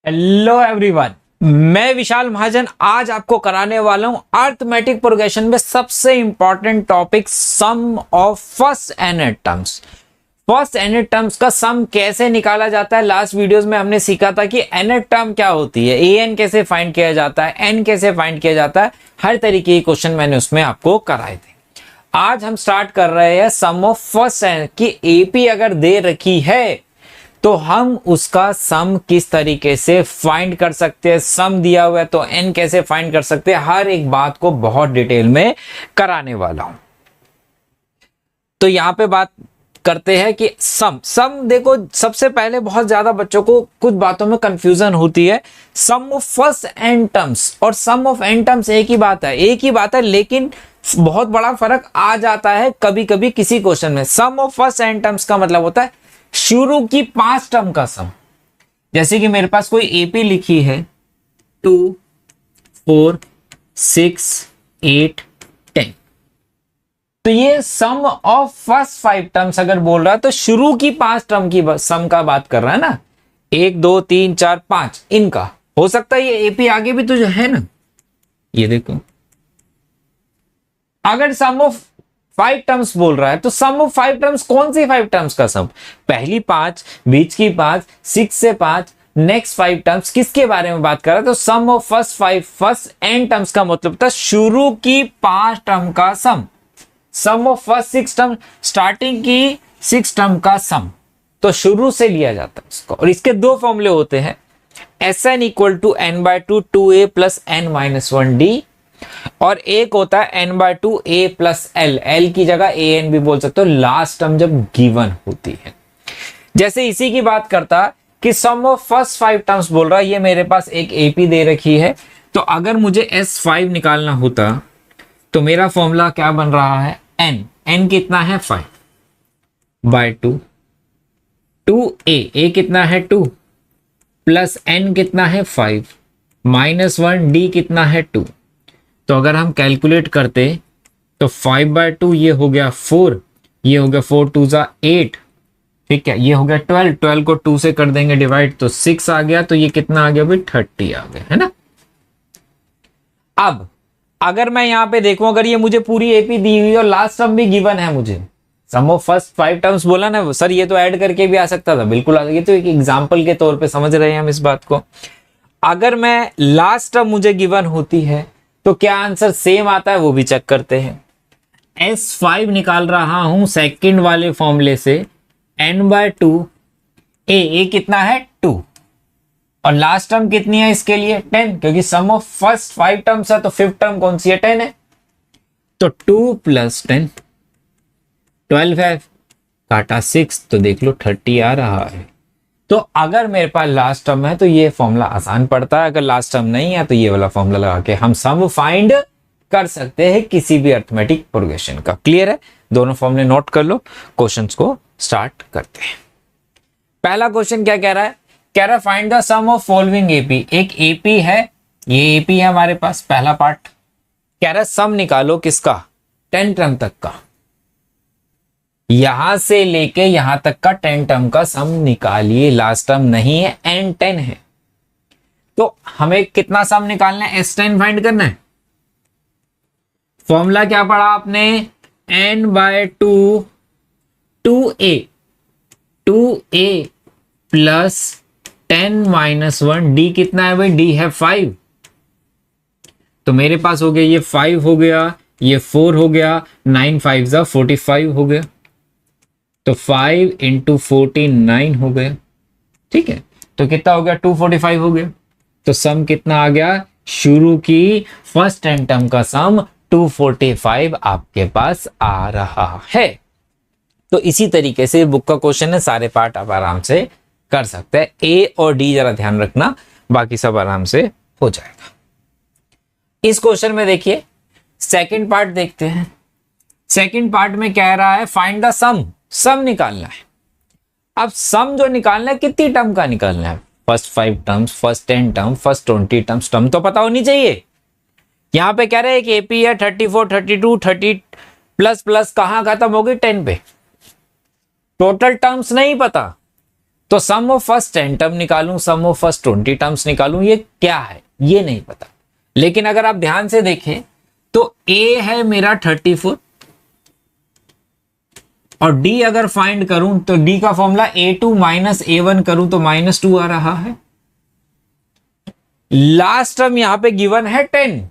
Hello everyone, मैं विशाल महाजन आज आपको कराने वाला हूं अर्थमेटिक प्रोग्रेशन में सबसे important topic sum of first n terms. First n terms का सम कैसे निकाला जाता है। लास्ट वीडियोस में हमने सीखा था कि एनड टर्म क्या होती है, एन कैसे फाइंड किया जाता है, एन कैसे फाइंड किया जाता है, हर तरीके के क्वेश्चन मैंने उसमें आपको कराए थे। आज हम स्टार्ट कर रहे हैं सम ऑफ फर्स्ट एनड की एपी अगर दे रखी है तो हम उसका सम किस तरीके से फाइंड कर सकते हैं। सम दिया हुआ है तो एन कैसे फाइंड कर सकते हैं, हर एक बात को बहुत डिटेल में कराने वाला हूं। तो यहां पे बात करते हैं कि सम देखो, सबसे पहले बहुत ज्यादा बच्चों को कुछ बातों में कंफ्यूजन होती है। सम ऑफ फर्स्ट एन टर्म्स और सम ऑफ एन टर्म्स एक ही बात है, लेकिन बहुत बड़ा फर्क आ जाता है कभी कभी किसी क्वेश्चन में। सम ऑफ फर्स्ट एन टर्म्स का मतलब होता है शुरू की 5 टर्म का सम। जैसे कि मेरे पास कोई एपी लिखी है 2, 4, 6, 8, 10, तो ये सम ऑफ फर्स्ट 5 टर्म्स अगर बोल रहा है तो शुरू की 5 टर्म की सम का बात कर रहा है ना। 1, 2, 3, 4, 5 इनका हो सकता है। ये एपी आगे भी तो जो है ना, ये देखो, अगर सम ऑफ 5 टर्म्स बोल रहा है तो सम ऑफ 5 टर्म्स कौन सी 5 टर्म्स का सम? पहली 5, बीच की 5, 6 से 5, नेक्स्ट 5 टर्म्स किसके बारे में बात कर रहा है? तो sum of first 5 first n terms का मतलब था शुरू की 5 टर्म का sum. Sum of first 6 term, starting की 6 टर्म का सम। तो शुरू से लिया जाता है इसको। और इसके दो फॉर्मूले होते हैं, Sn equal to n/2 2a plus n-1d, और एक होता है n/2 a प्लस l की जगह an भी बोल सकते हो लास्ट टर्म जब गिवन होती है। जैसे इसी की बात करता कि सम ऑफ फर्स्ट 5 टर्म्स बोल रहा है, ये मेरे पास एक एपी दे रखी है, तो अगर मुझे S5 निकालना होता तो मेरा फॉर्मूला क्या बन रहा है? n कितना है? 5/2 2a कितना है? 2 प्लस n कितना है? 5 -1 d कितना है? 2। तो अगर हम कैलकुलेट करते तो 5/2 ये हो गया 4, ये हो गया 4 2 जा 8, ठीक है, ये हो गया 12, 12 को 2 से कर देंगे डिवाइड तो 6 आ गया। तो ये कितना आ गया भाई? 30 आ गया, है ना। अब अगर मैं यहां पे देखूं, अगर ये मुझे पूरी एपी दी हुई और लास्ट टर्म भी गिवन है, मुझे सम ऑफ फर्स्ट 5 टर्म्स बोला ना सर, ये तो ऐड करके भी आ सकता था, बिल्कुल आ सकता। ये तो एक एग्जाम्पल के तौर पे समझ रहे हैं हम इस बात को। अगर मैं लास्ट टर्म मुझे गिवन होती है तो क्या आंसर सेम आता है, वो भी चेक करते हैं। S5 निकाल रहा हूं सेकंड वाले फॉर्मूले से, n/2 a कितना है? 2, और लास्ट टर्म कितनी है इसके लिए? 10, क्योंकि सम ऑफ फर्स्ट 5 टर्म्स है तो 5th टर्म कौन सी है? 10 है। तो 2 प्लस 10 12 है, काटा 6 तो देख लो 30 आ रहा है। तो अगर मेरे पास लास्ट टर्म है तो ये फॉर्मूला आसान पड़ता है, अगर लास्ट टर्म नहीं है तो ये वाला फॉर्मूला लगा के हम सम फाइंड कर सकते हैं किसी भी अर्थमेटिक प्रोग्रेशन का। क्लियर है? दोनों फॉर्मूले नोट कर लो, क्वेश्चंस को स्टार्ट करते हैं। पहला क्वेश्चन क्या कह रहा है? कह रहा है find the sum of following AP. एक एपी है, ये एपी है हमारे पास, पहला पार्ट। कह रहा है सम निकालो किसका? 10 टर्म तक का, यहां से लेके यहां तक का 10 टर्म का सम निकालिए। लास्ट टर्म नहीं है, n10 है, तो हमें कितना सम निकालना है? S10 फाइंड करना है। फॉर्मूला क्या पढ़ा आपने? n/2 2a प्लस 10-1 d कितना है भाई? d है 5, तो मेरे पास हो गया ये 5 हो गया, ये 4 हो गया, 9 5 जा 45 हो गया, तो 5 × 49 हो गया, ठीक है। तो कितना हो गया? 245 हो गया। तो सम कितना आ गया? शुरू की फर्स्ट 10 टर्म का सम 245 आपके पास आ रहा है। तो इसी तरीके से बुक का क्वेश्चन है, सारे पार्ट आप आराम से कर सकते हैं। ए और डी जरा ध्यान रखना, बाकी सब आराम से हो जाएगा। इस क्वेश्चन में देखिए सेकंड पार्ट देखते हैं। सेकंड पार्ट में कह रहा है फाइंड द सम निकालना है। अब सम जो निकालना है कितनी टर्म का निकालना है? First 5 terms, first 10 term, first 20 terms. Term तो पता होनी चाहिए। यहां पे कह रहे हैं कि एपी है 34 32 30 प्लस प्लस कहां खत्म होगी? 10 पे। टोटल टर्म्स नहीं पता, तो सम ऑफ फर्स्ट 10 टर्म निकालूं, सम ऑफ फर्स्ट 20 टर्म्स निकालूं, ये क्या है ये नहीं पता। लेकिन अगर आप ध्यान से देखें तो ए है मेरा 34 और डी अगर फाइंड करूं तो डी का फॉर्मूला A2 माइनस A1 करूं तो -2 आ रहा है। लास्ट टर्म यहां पे गिवन है 10,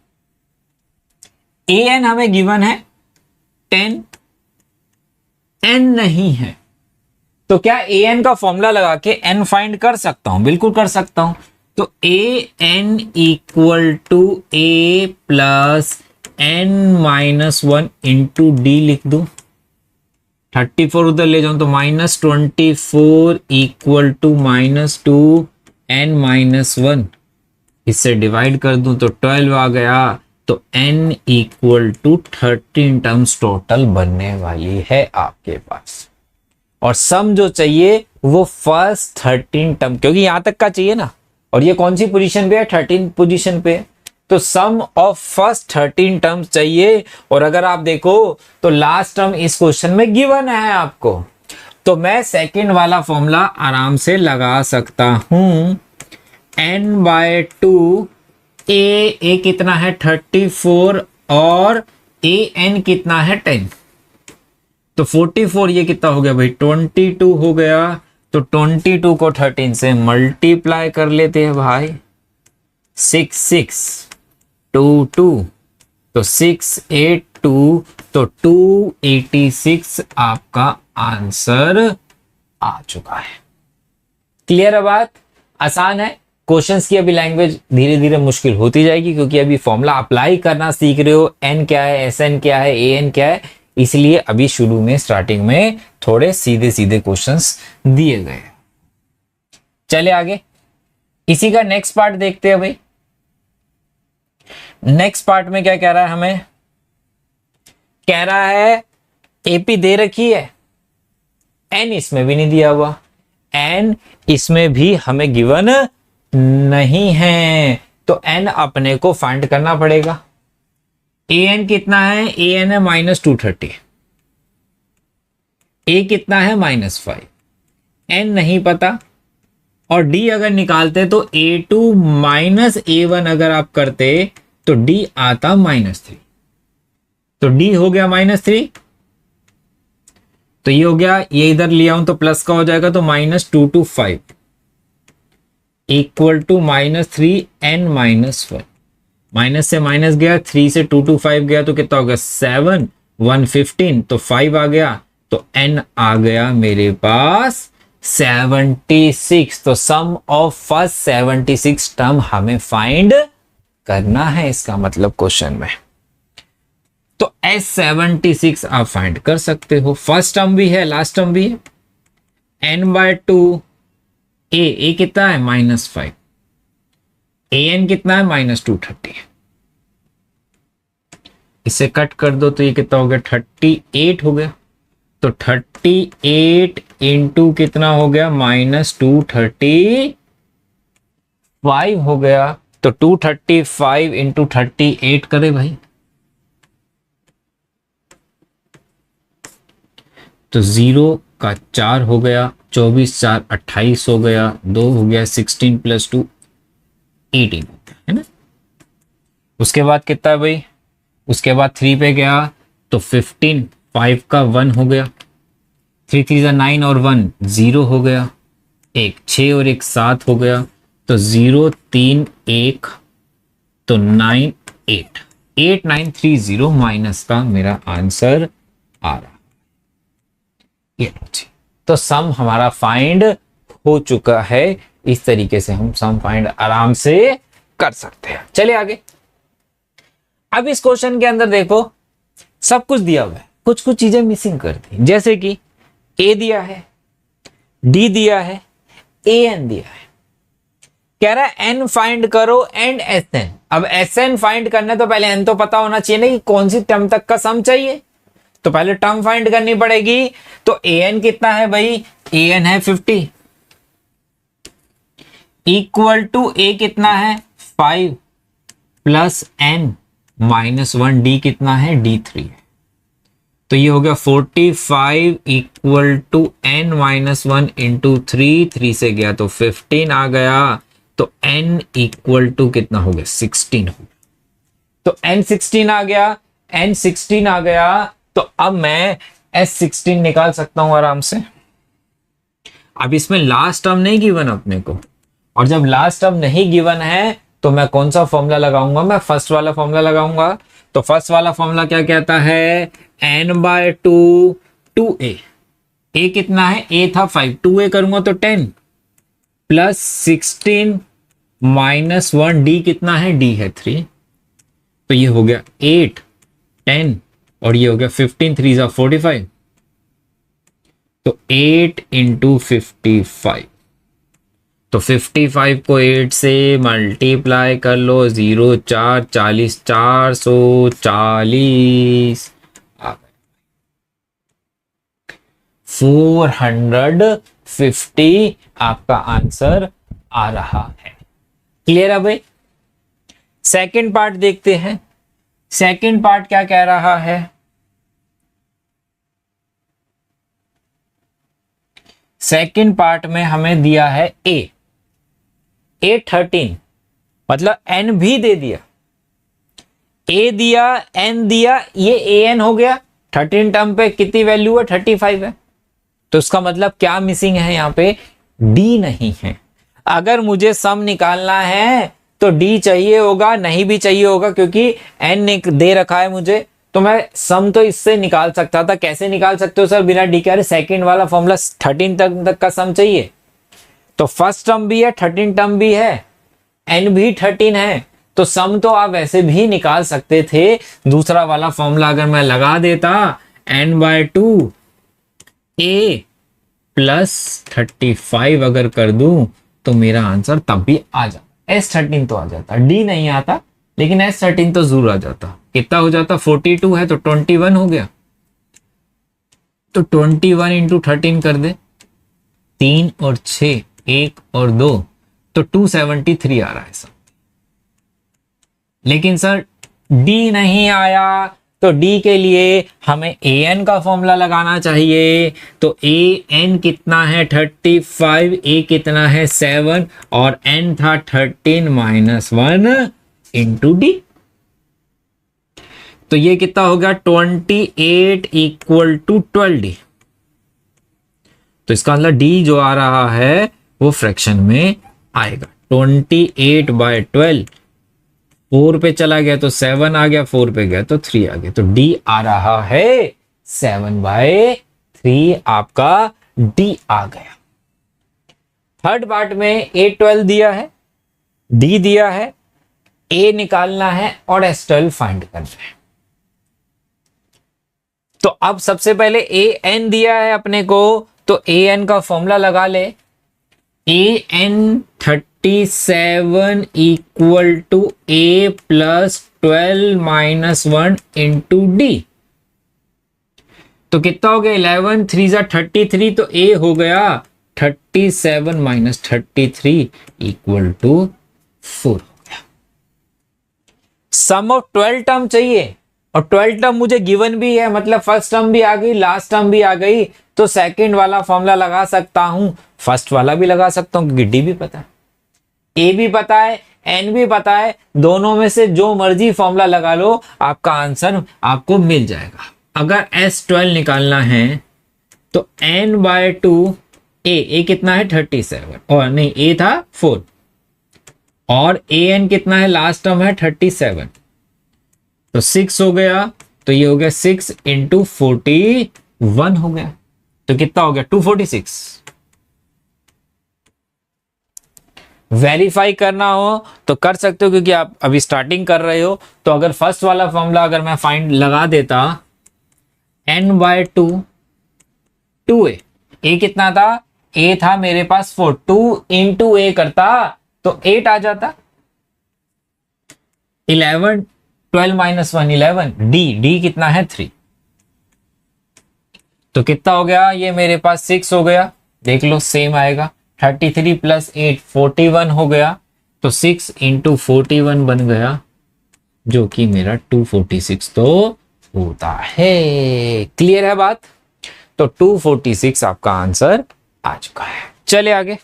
an हमें गिवन है 10, n नहीं है, तो क्या an का फॉर्मूला लगा के n फाइंड कर सकता हूं? बिल्कुल कर सकता हूं। तो an equal to a plus n-1 into d लिख दूं, 34 उधर ले जाऊं तो -24 इक्वल टू -2 n-1, इससे डिवाइड कर दूं तो 12 आ गया। तो n equal to 13 terms total बनने वाली है आपके पास। और सम जो चाहिए वो फर्स्ट 13 टर्म, क्योंकि यहां तक का चाहिए ना, और ये कौन सी पोजीशन पे है? 13 पोजीशन पे। तो सम ऑफ फर्स्ट 13 टर्म्स चाहिए। और अगर आप देखो तो लास्ट टर्म इस क्वेश्चन में गिवन है आपको, तो मैं सेकंड वाला फॉर्मूला आराम से लगा सकता हूं, n/2 a कितना है 34 और an कितना है 10, तो 44 ये कितना हो गया भाई 22 हो गया। तो 22 को 13 से मल्टीप्लाई कर लेते हैं भाई, 6 6 2 2, तो 682, तो 286 आपका आंसर आ चुका है। क्लियर है बात? आसान है। क्वेश्चंस की अभी लैंग्वेज धीरे धीरे मुश्किल होती जाएगी, क्योंकि अभी फॉर्मूला अप्लाई करना सीख रहे हो, एन क्या है, एस एन क्या है, ए एन क्या है, इसलिए अभी शुरू में स्टार्टिंग में थोड़े सीधे सीधे क्वेश्चंस दिए गए। चले आगे, इसी का नेक्स्ट पार्ट देखते हैं भाई। नेक्स्ट पार्ट में क्या कह रहा है हमें? कह रहा है एपी दे रखी है, एन इसमें भी नहीं दिया हुआ, एन इसमें भी हमें गिवन नहीं है, तो एन अपने को फाइंड करना पड़ेगा। ए एन कितना है? ए एन है -230, ए कितना है -5, एन नहीं पता, और डी अगर निकालते तो A2 माइनस A1 अगर आप करते तो डी आता -3, तो डी हो गया -3, तो ये हो गया, ये इधर लिया हूं तो प्लस का हो जाएगा, तो -2 to 5 equal to -3 n-1, minus से माइनस गया, 3 से 2 to 5 गया तो कितना हो गया 7, 115, तो 5 आ गया, तो n आ गया मेरे पास 76। तो सम ऑफ फर्स्ट 76 टर्म हमें फाइंड करना है, इसका मतलब क्वेश्चन में। तो S76 आप फाइंड कर सकते हो, फर्स्ट टर्म भी है लास्ट टर्म भी है। n/2 ए कितना है -5, an कितना है -230, इसे कट कर दो तो ये कितना हो गया 38 हो गया, तो 38 इंटू कितना हो गया -235 हो गया, तो 235 इंटू 38 करे भाई, तो 0 का 4 हो गया, 24 4 28 हो गया, 2 हो गया, 16 + 2 18 है ना। उसके बाद कितना है भाई? उसके बाद 3 पे गया तो 15, 5 का 1 हो गया, 3 3 9 और 1 0 हो गया, एक 6 और एक 7 हो गया, तो 0 3 1, तो 9 8 8930 माइनस का मेरा आंसर आ रहा। ये तो सम हमारा फाइंड हो चुका है। इस तरीके से हम सम फाइंड आराम से कर सकते हैं। चलिए आगे। अब इस क्वेश्चन के अंदर देखो सब कुछ दिया हुआ है, कुछ कुछ चीजें मिसिंग कर दी, जैसे कि ए दिया है, डी दिया है, ए एन दिया है, कह रहा है एन फाइंड करो एंड एस एन। अब एस एन फाइंड करने तो पहले एन तो पता होना चाहिए ना कि कौन सी टर्म तक का सम चाहिए, तो पहले टर्म फाइंड करनी पड़ेगी। तो ए एन कितना है भाई? ए एन है 50 इक्वल टू ए कितना है 5 प्लस n -1, डी कितना है D3 है। तो ये हो गया 45 equal to n minus 1 into 3 से गया तो 15 आ गया, तो n इक्वल टू कितना हो गया 16 हो गया। तो n 16 आ गया, n 16 आ गया, तो अब मैं s 16 निकाल सकता हूं आराम से। अब इसमें लास्ट टर्म नहीं गिवन अपने को, और जब लास्ट टर्म नहीं गिवन है तो मैं कौन सा फॉर्मूला लगाऊंगा, मैं फर्स्ट वाला फॉर्मूला लगाऊंगा। तो फर्स्ट वाला फॉर्मूला क्या कहता है, n बाय 2a, a कितना है, a था 5, 2a करूंगा तो 10 प्लस 16 माइनस 1, d कितना है, d है 3, तो ये हो गया 8 10 और ये हो गया 15 3 जा 45, तो 8 इंटू 55, तो 55 को 8 से मल्टीप्लाई कर लो, 0 4 40 440 आ गए 450 आपका आंसर आ रहा है। क्लियर है भाई। सेकंड पार्ट देखते हैं। सेकंड पार्ट क्या कह रहा है, सेकंड पार्ट में हमें दिया है a 13, मतलब n भी दे दिया, a दिया n दिया, ये an हो गया। 13 टर्म पे कितनी वैल्यू है, 35 है, तो उसका मतलब क्या मिसिंग है यहाँ पे, d नहीं है। अगर मुझे सम निकालना है तो d चाहिए होगा, नहीं भी चाहिए होगा क्योंकि n दे रखा है मुझे, तो मैं सम तो इससे निकाल सकता था। कैसे निकाल सकते हो सर बिना डी के, अरे सेकेंड वाला फॉर्मूला 13 तक का सम चाहिए, तो फर्स्ट टर्म भी है 13 टर्म भी है, n भी 13 है, तो सम तो आप वैसे भी निकाल सकते थे। दूसरा वाला फॉर्मूला अगर मैं लगा देता n बाय 2 a प्लस 35 अगर कर दूं तो मेरा आंसर तब भी आ जाता, S13 तो आ जाता, d नहीं आता लेकिन S13 तो जरूर आ जाता। कितना हो जाता, 42 है तो 21 हो गया, तो 21 इंटू 13 कर दे, 3 और 6 1 और 2, तो 273 आ रहा है सर। लेकिन सर d नहीं आया, तो d के लिए हमें an का फॉर्मूला लगाना चाहिए। तो an कितना है 35, a कितना है 7 और n था 13 माइनस 1 इंटू डी, तो ये कितना हो गया 28 इक्वल टू 12d। तो इसका मतलब d जो आ रहा है वो फ्रैक्शन में आएगा। 28 बाय 12, 4 पे चला गया तो 7 आ गया, 4 पे गया तो 3 आ गया, तो d आ रहा है 7 बाय 3, आपका d आ गया। थर्ड पार्ट में A12 दिया है, d दिया है, a निकालना है और S12 फाइंड करना है। तो अब सबसे पहले an दिया है अपने को, तो an का फॉर्मूला लगा ले, an 37 equal to a plus 12 minus 1 into d, तो कितना हो गया 11 3 जा 33, तो a हो गया 37 minus 33 equal to 4। Sum of 12 term चाहिए और 12 टर्म मुझे गिवन भी है, मतलब फर्स्ट टर्म भी आ गई, लास्ट टर्म भी आ गई, तो सेकंड वाला फॉर्मूला लगा सकता हूं, फर्स्ट वाला भी लगा सकता हूं क्योंकि डी भी पता है, ए भी पता है, एन भी पता है, दोनों में से जो मर्जी फॉर्मूला लगा लो आपका आंसर आपको मिल जाएगा। अगर S12 निकालना है तो n बाय 2 a कितना है 37, और नहीं a था 4 और an कितना है, लास्ट टर्म है 37, तो 6 हो गया, तो ये हो गया 6 इंटू 41 हो गया, तो कितना हो गया 246। वेरीफाई करना हो तो कर सकते हो क्योंकि आप अभी स्टार्टिंग कर रहे हो। तो अगर फर्स्ट वाला फॉर्मूला अगर मैं फाइंड लगा देता n बाय 2 2a, a कितना था, a था मेरे पास 4, 2 इंटू a करता तो 8 आ जाता, 11 12 माइनस 1 11, d कितना है 3, तो कितना हो गया, ये मेरे पास 6 हो गया, देख लो सेम आएगा, 33 प्लस 8 41 हो गया, तो 6 इंटू 41 बन गया जो कि मेरा 246 तो होता है। क्लियर है बात? तो 246 आपका आंसर आ चुका है। चले आगे।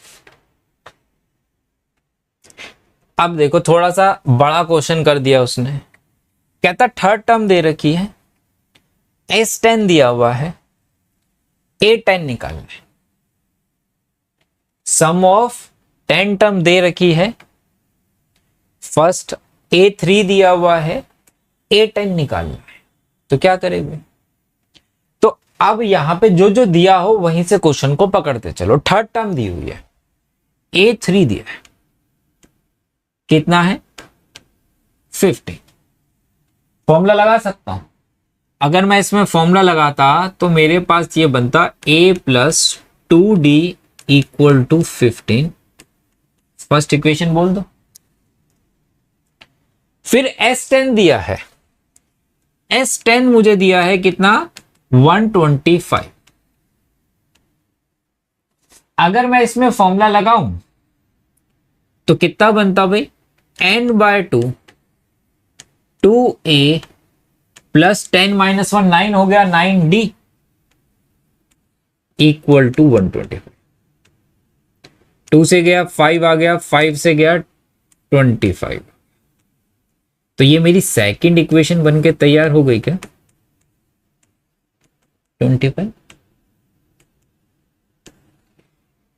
अब देखो थोड़ा सा बड़ा क्वेश्चन कर दिया उसने। कहता थर्ड टर्म दे रखी है, S10 दिया हुआ है, A10 निकालना है। सम ऑफ 10 टर्म दे रखी है, फर्स्ट A3 दिया हुआ है, A10 निकालना है। तो क्या करेंगे? तो अब यहां पे जो जो दिया हो वहीं से क्वेश्चन को पकड़ते चलो। थर्ड टर्म दी हुई है, A3 दिया है, कितना है? 50। फॉर्मूला लगा सकता हूं। अगर मैं इसमें फॉर्मूला लगाता तो मेरे पास ये बनता A plus 2D equal to 15। First equation बोल दो। फिर S10 दिया है, S10 मुझे दिया है कितना? 125। अगर मैं इसमें फॉर्मूला लगाऊं तो कितना बनता भाई? n/2 2a प्लस 10 माइनस 1 9 हो गया, 9d इक्वल टू 125। 2 से गया 5 आ गया, 5 से गया 25। तो ये मेरी सेकंड इक्वेशन बनके तैयार हो गई क्या? 25।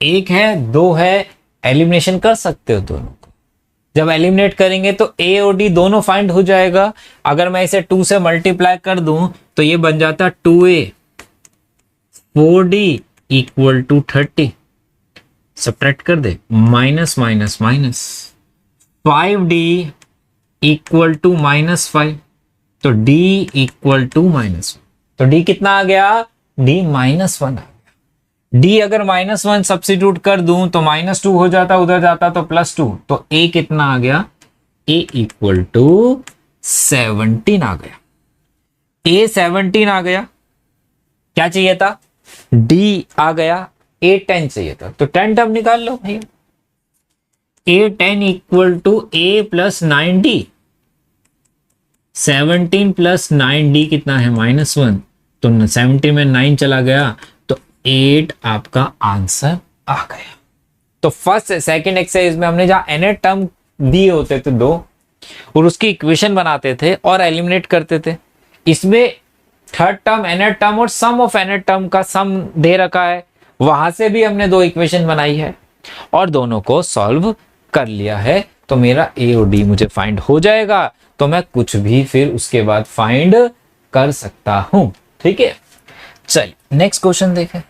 एक है, दो है, एलिमिनेशन कर सकते हो दोनों को। जब एलिमिनेट करेंगे तो ए और डी दोनों फाइंड हो जाएगा। अगर मैं इसे 2 से मल्टीप्लाई कर दूं तो ये बन जाता 2a 4d equal to 30। Subtract कर दे, minus minus minus 5d equal to -5। तो d इक्वल टू -1। तो d कितना आ गया? d -1 आ गया। d अगर -1 सब्सिट्यूट कर दूं तो -2 हो जाता, उधर जाता तो +2। तो a कितना आ गया? a इक्वल टू 17 आ गया। a 17 आ गया। क्या चाहिए था? d आ गया। a 10 चाहिए था, तो 10 टर्म निकाल लो भैया। a 10 equal to a plus 9d। 17 plus 9d कितना है? -1। तो 70 में 9 चला गया, तो 8 आपका आंसर आ गया। तो फर्स्ट सेकंड एक्सरसाइज में हमने जहां nth टर्म दिए होते थे 2 और उसकी इक्वेशन बनाते थे और एलिमिनेट करते थे, इसमें थर्ड टर्म nth टर्म और सम ऑफ nth टर्म का सम दे रखा है, वहां से भी हमने 2 इक्वेशन बनाई है और दोनों को सॉल्व कर लिया है। तो मेरा ए और डी मुझे फाइंड हो जाएगा, तो मैं कुछ भी फिर उसके बाद फाइंड कर सकता हूं। ठीक है, चलिए नेक्स्ट क्वेश्चन देखें।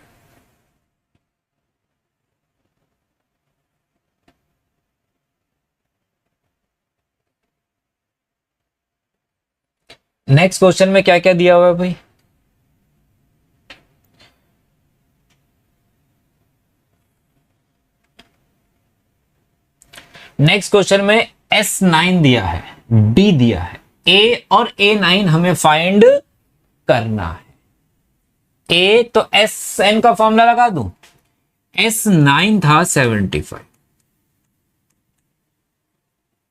नेक्स्ट क्वेश्चन में क्या क्या दिया हुआ है भाई? नेक्स्ट क्वेश्चन में S9 दिया है, D दिया है, A और A9 हमें फाइंड करना है। A तो SN का फॉर्मूला लगा दूं। S9 था 75।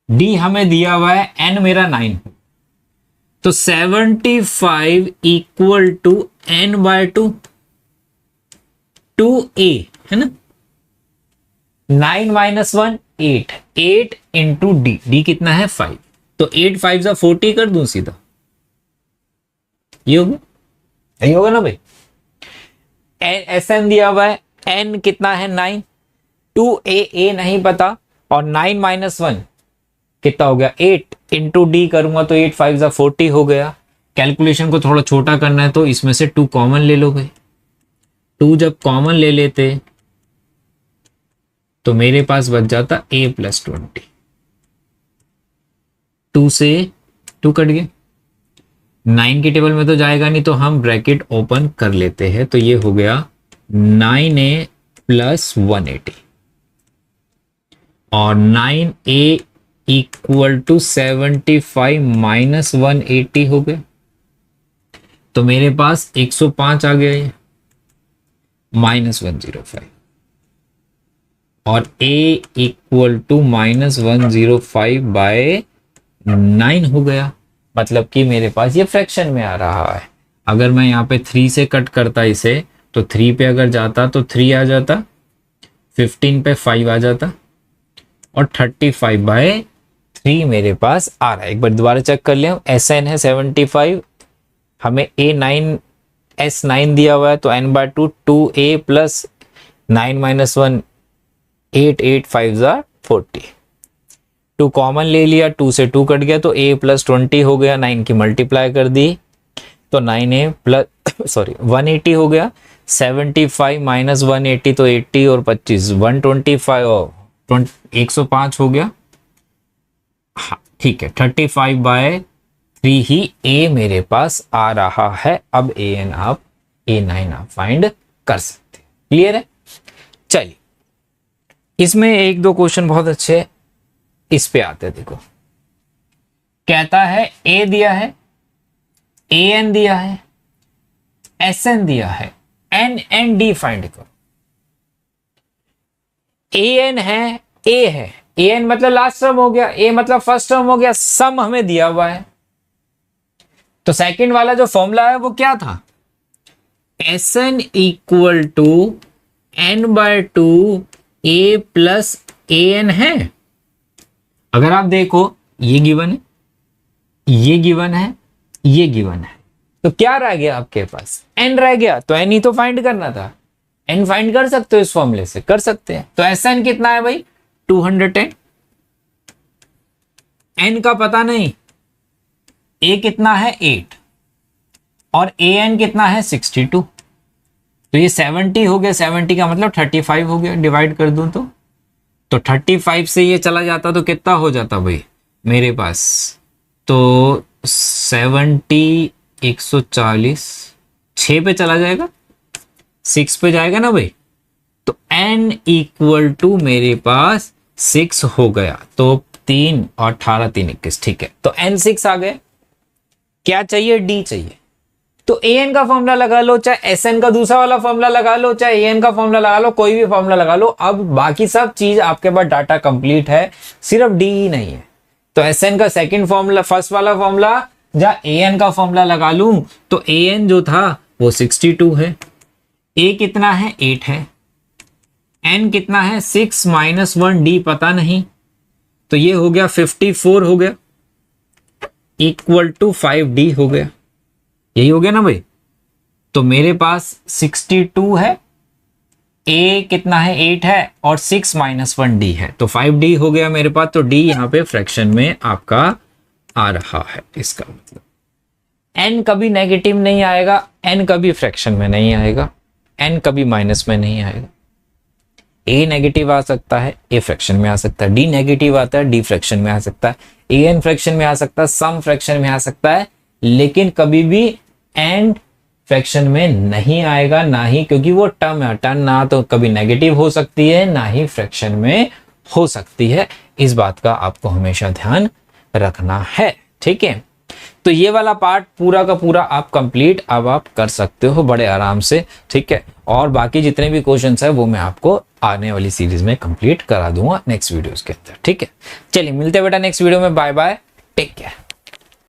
D हमें दिया हुआ है, N मेरा 9 है, तो 75 इक्वल टू N/2 2a है ना। 9 माइनस 1 8, 8 इंटू डी, डी कितना है? 5। तो 8 5 जा 40 कर दूं सीधा, ये होगा, यही होगा ना भाई। SN दिया हुआ है, N कितना है? 9, 2a नहीं पता, और 9 माइनस 1 कितना हो गया? 8 इंटू डी करूंगा तो 8 5 जा 40 हो गया। कैलकुलेशन को थोड़ा छोटा करना है तो इसमें से 2 कॉमन ले लो भाई। 2 जब कॉमन ले लेते तो मेरे पास बच जाता a प्लस 20। 2 से 2 कट गए, 9 की टेबल में तो जाएगा नहीं, तो हम ब्रैकेट ओपन कर लेते हैं। तो ये हो गया 9a प्लस 180 और 9a इक्वल टू 75 माइनस 180 हो गया। तो मेरे पास 105 आ गया, ये -105 और a इक्वल टू -105 बाय 9 हो गया। मतलब कि मेरे पास ये फ्रैक्शन में आ रहा है। अगर मैं यहाँ पे 3 से कट करता इसे, तो 3 पे अगर जाता तो 3 आ जाता, 15 पे 5 आ जाता, और 35/3 मेरे पास आ रहा है। एक बार दोबारा चेक कर लिया, SN है 75, हमें A9 S9 दिया हुआ है, तो n/2 2a प्लस 9 - 1 8 8 5 40। 2 कॉमन ले लिया, 2 से 2 कट गया तो a प्लस 20 हो गया, 9 की मल्टीप्लाई कर दी तो 9a प्लस सॉरी 180 हो गया। 75 - 180 तो 80 और 25 125 और 105 हो गया। हाँ ठीक है, 35/3 ही a मेरे पास आ रहा है। अब A9 आप फाइंड कर सकते हैं। क्लियर है? चलिए, इसमें एक दो क्वेश्चन बहुत अच्छे हैं, इस पे आते हैं। देखो, कहता है A दिया है, AN दिया है, SN दिया है, ND फाइंड करो। AN है, A है, AN मतलब लास्ट टर्म हो गया, A मतलब फर्स्ट टर्म हो गया, सम हमें दिया हुआ है। तो सेकंड वाला जो फॉर्मूला है वो क्या था? SN equal to n/2 A plus AN है। अगर आप देखो, ये गिवन है, ये गिवन है, ये गिवन है, तो क्या रह गया आपके पास? n रह गया, तो n ही तो फाइंड करना था। n फाइंड कर सकते हो इस फॉर्मूले से, कर सकते हैं। तो SN कितना है भाई? 210। n का पता नहीं, A कितना है? 8, और AN कितना है? 62। तो ये 70 हो गया, 70 का मतलब 35 हो गया। डिवाइड कर दूं तो 35 से ये चला जाता तो कितना हो जाता भाई मेरे पास? तो 70 140 6 पे चला जाएगा, 6 पे जाएगा ना भाई। तो n इक्वल टू मेरे पास 6 हो गया। तो 3 और 18 3 21, ठीक है। तो n 6 आ गए। क्या चाहिए? d चाहिए। तो an का फॉर्मूला लगा लो, चाहे SN का दूसरा वाला फॉर्मूला लगा लो, चाहे an का फॉर्मूला लगा लो, कोई भी फॉर्मूला लगा लो। अब बाकी सब चीज आपके पास डाटा कंप्लीट है, सिर्फ d ही नहीं है। तो SN का सेकंड फॉर्मूला, फर्स्ट वाला फॉर्मूला, जहां an का फॉर्मूला लगा लूं तो an जो था वो 62 है, a कितना है? 8 है, n कितना है? 6 - 1 d पता नहीं, तो ये हो गया 54 हो गया, इक्वल टू 5d हो गया। यही हो गया ना भाई। तो मेरे पास 62 है, a कितना है? 8 है, और 6 - 1 d है, तो 5d हो गया मेरे पास। तो d यहाँ पे फ्रैक्शन में आपका आ रहा है। इसका मतलब n कभी नेगेटिव नहीं आएगा, n कभी फ्रैक्शन में नहीं आएगा, n कभी माइनस में नहीं आएगा। a नेगेटिव आ सकता है, a फ्रैक्शन में आ सकता है, d नेगेटिव आता है, d फ्रैक्शन में आ सकता है, an फ्रैक्शन में आ सकता है, सम फ्रैक्शन में आ सकता है, लेकिन कभी भी एंड फ्रैक्शन में नहीं आएगा। ना ही, क्योंकि वो टर्म है, टर्म ना तो कभी नेगेटिव हो सकती है, ना ही फ्रैक्शन में हो सकती है। इस बात का आपको हमेशा ध्यान रखना है, ठीक है। तो ये वाला पार्ट पूरा का पूरा आप कंप्लीट अब आप कर सकते हो बड़े आराम से, ठीक है। और बाकी जितने भी क्वेश्चंस है वो मैं आपको आने वाली सीरीज में कंप्लीट करा दूंगा नेक्स्ट वीडियोस के अंदर, ठीक है। चलिए मिलते हैं बेटा नेक्स्ट वीडियो में। Bye bye, take care.